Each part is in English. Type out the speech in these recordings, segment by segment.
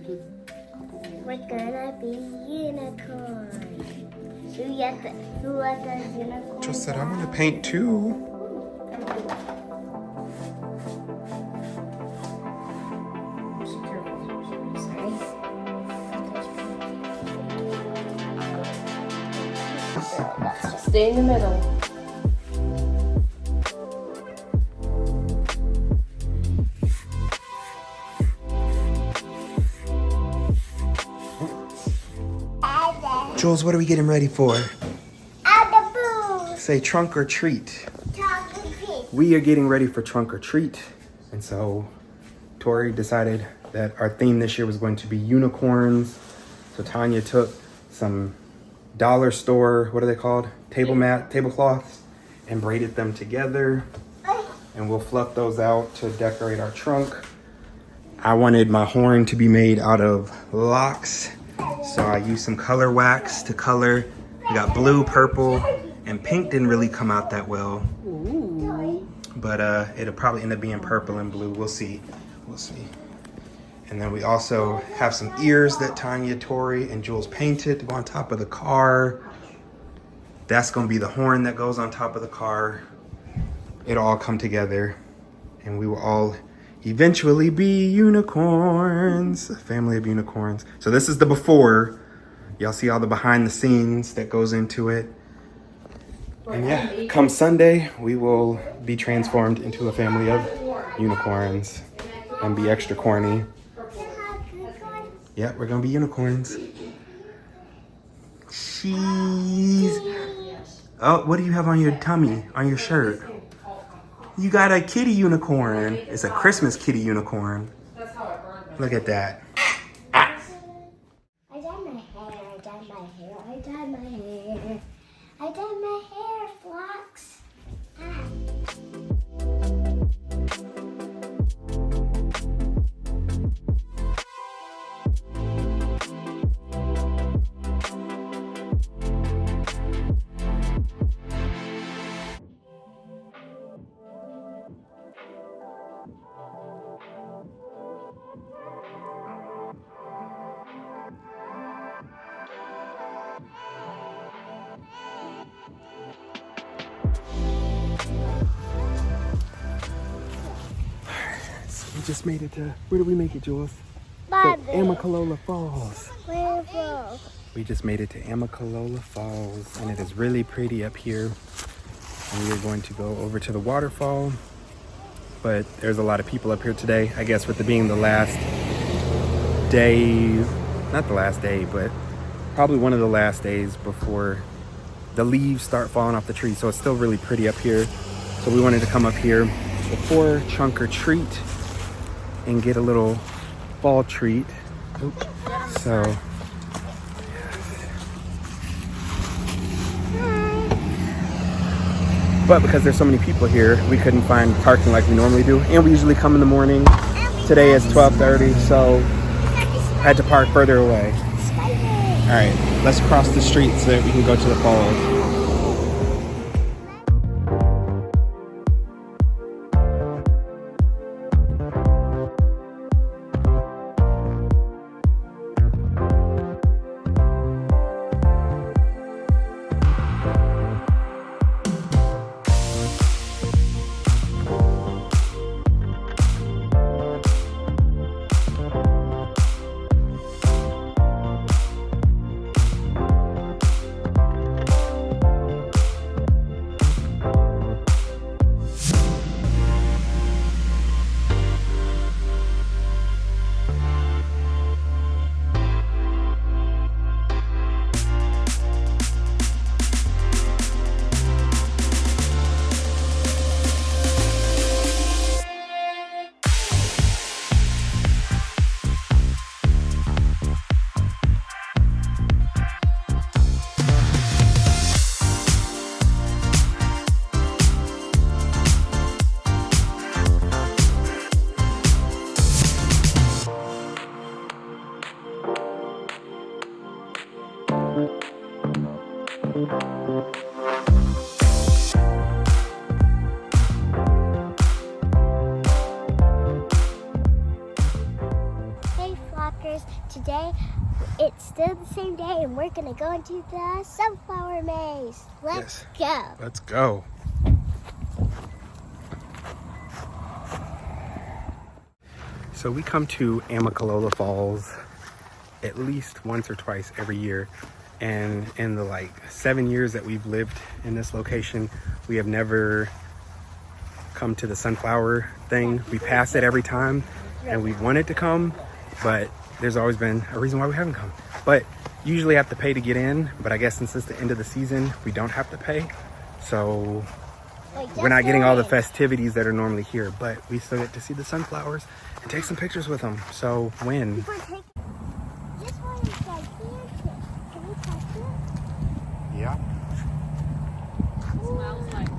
We're gonna be unicorns. Who let the unicorn? Just said I want to paint too. Stay in the middle. Jules, what are we getting ready for? Boo! Say trunk or treat. Chocolate. We are getting ready for trunk or treat. And so Tori decided that our theme this year was going to be unicorns. So Tanya took some dollar store, what are they called? Tablecloths, and braided them together. And we'll fluff those out to decorate our trunk. I wanted my horn to be made out of Locs. So I used some color wax to color. We got blue, purple, and pink didn't really come out that well. Ooh. But it'll probably end up being purple and blue. We'll see. We'll see. And then we also have some ears that Tanya, Tori, and Jules painted to go on top of the car. That's gonna be the horn that goes on top of the car. It'll all come together and we will all eventually be unicorns, a family of unicorns. So this is the before. Y'all see all the behind the scenes that goes into it. And yeah, come Sunday, we will be transformed into a family of unicorns and be extra corny. Yeah, we're gonna be unicorns. Cheese. Oh, what do you have on your tummy, on your shirt? You got a kitty unicorn. It's a Christmas kitty unicorn. Look at that. I dyed my hair, I dyed my hair, I dyed my hair. I dyed my hair, Flocs. We just made it to, where did we make it, Jules? Bobby. Amicalola Falls. Wonderful. We just made it to Amicalola Falls and it is really pretty up here. And we are going to go over to the waterfall. But there's a lot of people up here today. I guess with it being the last day, not the last day, but probably one of the last days before the leaves start falling off the tree. So it's still really pretty up here. So we wanted to come up here before trunk or treat and get a little fall treat. Oops. So but because there's so many people here, we couldn't find parking like we normally do. And we usually come in the morning. Today is 12:30, so I had to park further away. All right, let's cross the street so that we can go to the falls. still the same day, and we're gonna go into the sunflower maze. Let's go. Let's go. So we come to Amicalola Falls at least once or twice every year. And in the like 7 years that we've lived in this location, we have never come to the sunflower thing. We pass it every time and we wanted to come, but there's always been a reason why we haven't come. But usually have to pay to get in, but I guess since it's the end of the season, we don't have to pay. So we're not getting all the festivities that are normally here, but we still get to see the sunflowers and take some pictures with them. So when? This one is gigantic. Can we touch it? Yeah. Smells like.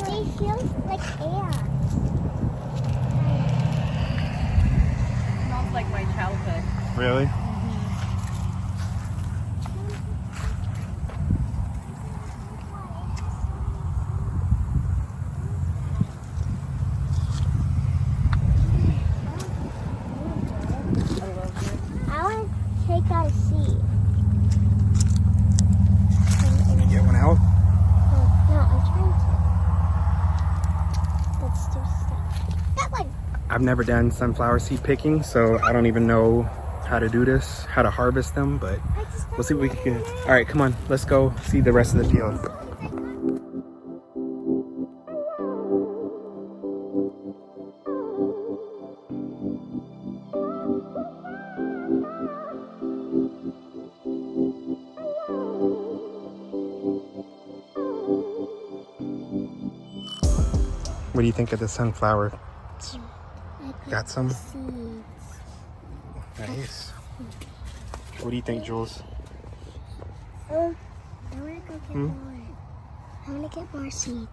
They feel like air. Smells like my childhood. Really? I want to take out a seat. Can you get one out? No, I'm trying to. Let's do stuff. That one. I've never done sunflower seed picking, so I don't even know how to do this, how to harvest them, but we'll see what we can get. All right, come on, let's go see the rest of the field. What do you think of the sunflower? Got some? Seeds. Nice. What do you think, Jules? I want to go get more. I want to get more seeds.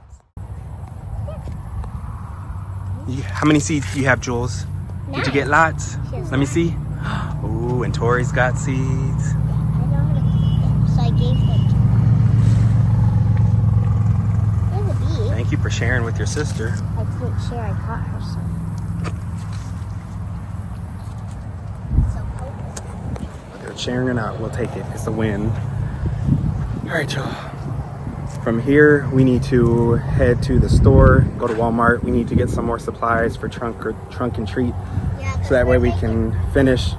How many seeds do you have, Jules? Did you get lots? Let me see. Ooh, and Tori's got seeds. I know how to pick them, so I gave them to her. There's a bee. Thank you for sharing with your sister. I couldn't share, I caught her some. They're sharing or not, we'll take it. It's a win. All right, y'all. From here, we need to head to the store, go to Walmart. We need to get some more supplies for trunk and treat, so that way we can finish.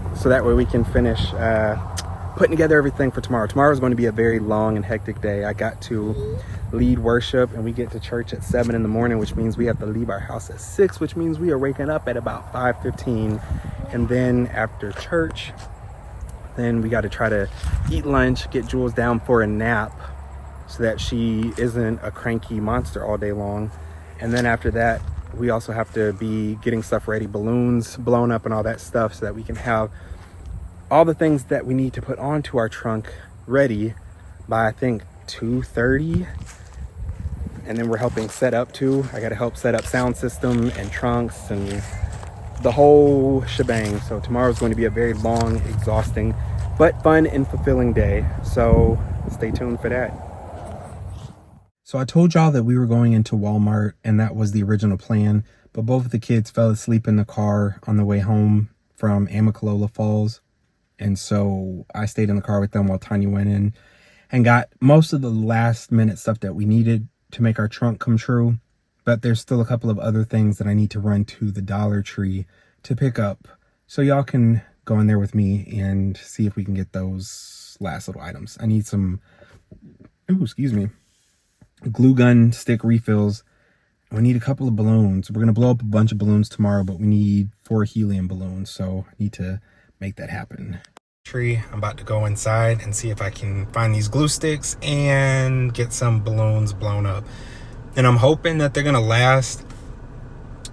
Putting together everything for tomorrow. Tomorrow is going to be a very long and hectic day. I got to lead worship, and we get to church at 7 in the morning, which means we have to leave our house at 6, which means we are waking up at about 5:15. And then after church, then we got to try to eat lunch, get Jules down for a nap so that she isn't a cranky monster all day long. And then after that, we also have to be getting stuff ready, balloons blown up and all that stuff, so that we can have all the things that we need to put onto our trunk ready by, I think, 2:30. And then we're helping set up too. I got to help set up sound system and trunks and the whole shebang. So tomorrow's going to be a very long, exhausting, but fun and fulfilling day. So stay tuned for that. So I told y'all that we were going into Walmart, and that was the original plan, but both of the kids fell asleep in the car on the way home from Amicalola Falls. And so I stayed in the car with them while Tanya went in and got most of the last minute stuff that we needed to make our trunk come true. But there's still a couple of other things that I need to run to the Dollar Tree to pick up. So y'all can go in there with me and see if we can get those last little items. I need some, glue gun stick refills. We need a couple of balloons. We're going to blow up a bunch of balloons tomorrow, but we need 4 helium balloons. So I need to make that happen. Tree. I'm about to go inside and see if I can find these glue sticks and get some balloons blown up. And I'm hoping that they're gonna last.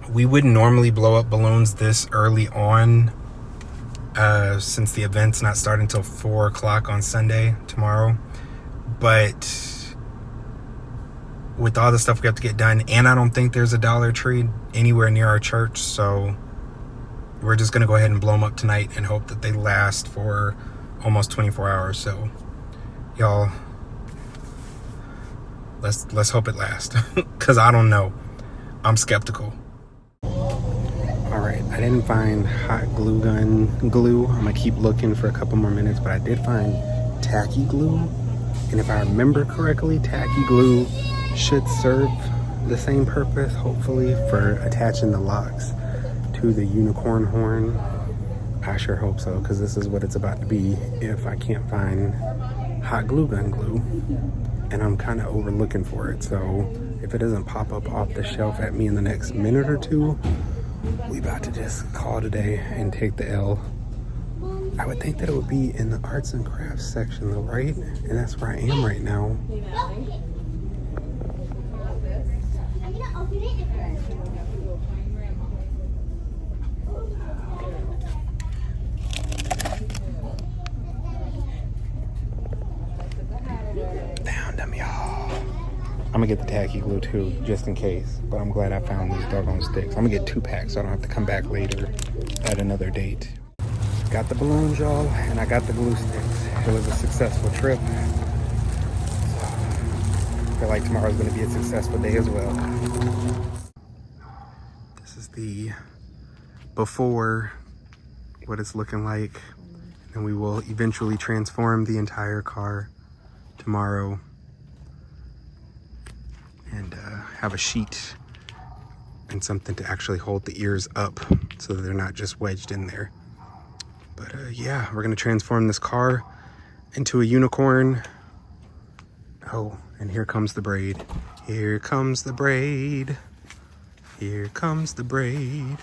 We wouldn't normally blow up balloons this early on, since the event's not starting until 4 o'clock on Sunday tomorrow. But with all the stuff we have to get done, and I don't think there's a Dollar Tree anywhere near our church, so we're just gonna go ahead and blow them up tonight and hope that they last for almost 24 hours. So y'all, let's hope it lasts, because I don't know. I'm skeptical. All right, I I didn't find hot glue gun glue. I'm gonna keep looking for a couple more minutes, but I did find tacky glue. And if I remember correctly, tacky glue should serve the same purpose, hopefully, for attaching the locks to the unicorn horn. I sure hope so, because this is what it's about to be if I can't find hot glue gun glue. And I'm kind of overlooking for it, so if it doesn't pop up off the shelf at me in the next minute or two, we about to just call today and take the L. I would think that it would be in the arts and crafts section though, right? And that's where I am right now. I'm gonna open it. Found them, y'all. I'm gonna get the tacky glue too, just in case. But I'm glad I found these doggone sticks. I'm gonna get 2 packs so I don't have to come back later at another date. Got the balloons, y'all, and I got the glue sticks. It was a successful trip. So I feel like tomorrow's gonna be a successful day as well. This is the before, what it's looking like. And we will eventually transform the entire car tomorrow and have a sheet and something to actually hold the ears up so that they're not just wedged in there. But yeah, we're gonna transform this car into a unicorn. Oh, and here comes the braid. Here comes the braid. Here comes the braid.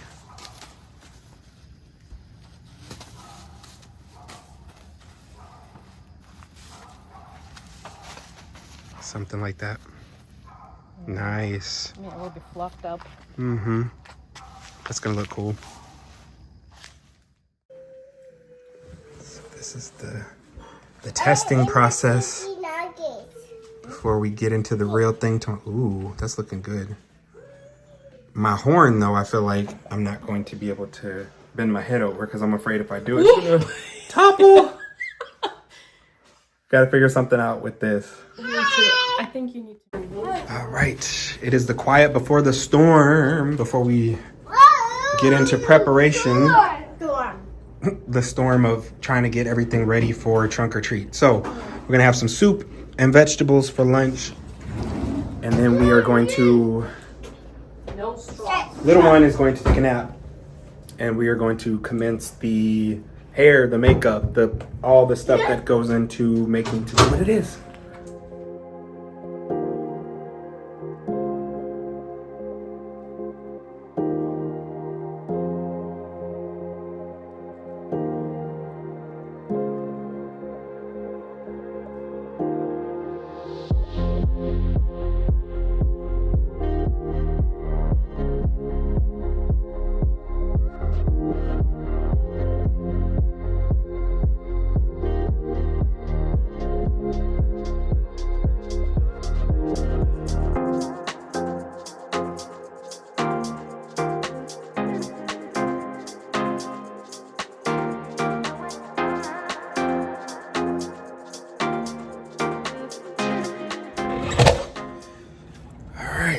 Something like that. Nice. Yeah, it will be fluffed up. Mm-hmm. That's gonna look cool. So this is the testing process before we get into the real thing. Ooh, that's looking good. My horn, though, I feel like I'm not going to be able to bend my head over because I'm afraid if I do, it's gonna topple. Gotta figure something out with this. I think you need to. All right, it is the quiet before the storm. Before we get into preparation, the storm of trying to get everything ready for trunk or treat. So we're gonna have some soup and vegetables for lunch, and then we are going to. No straw. Little one is going to take a nap, and we are going to commence the hair, the makeup, all the stuff that goes into making to what it is.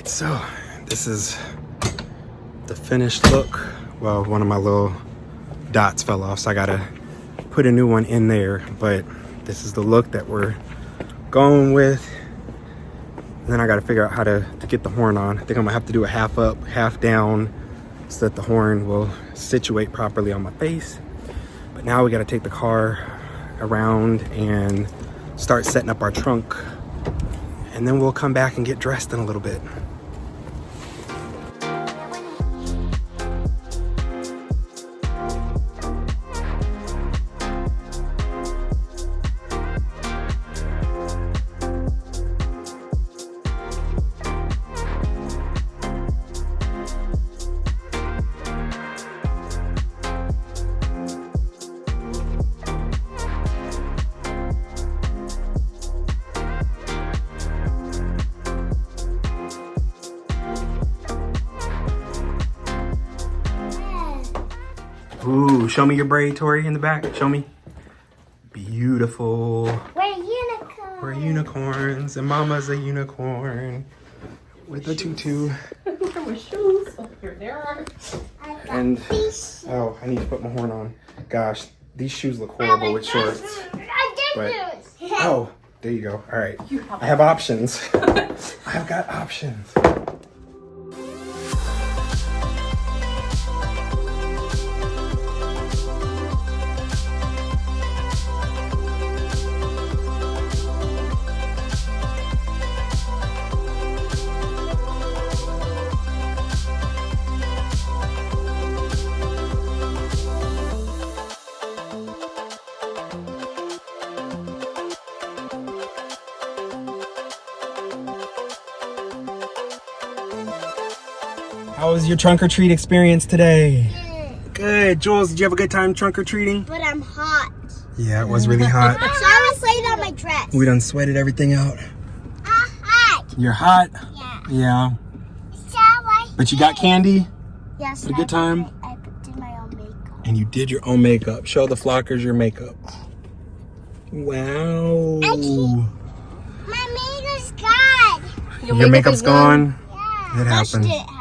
So this is the finished look. Well, one of my little dots fell off, so I gotta put a new one in there, but this is the look that we're going with. And then I gotta figure out how to get the horn on. I think I'm gonna have to do a half up, half down so that the horn will situate properly on my face. But now we gotta take the car around and start setting up our trunk, and then we'll come back and get dressed in a little bit. Ooh, show me your braid, Tori, in the back. Show me. Beautiful. We're unicorns. We're unicorns, and Mama's a unicorn with a tutu. bathroom with shoes. Oh, here they are. I got And these. oh, I need to put my horn on. Gosh, these shoes look horrible with shorts. But oh, there you go. All right, I have options. I've got options. How was your trunk or treat experience today? Good. Jules, did you have a good time trunk or treating? But I'm hot. Yeah, it was really hot. So I was laying on my dress. We done sweated everything out. Hot. You're hot? Yeah. Yeah. So I But you got candy? Yes. Had a good time? I did my own makeup. And you did your own makeup. Show the FLocers your makeup. Wow. My makeup's gone. Your makeup's gone? Yeah. It Brushed happened. it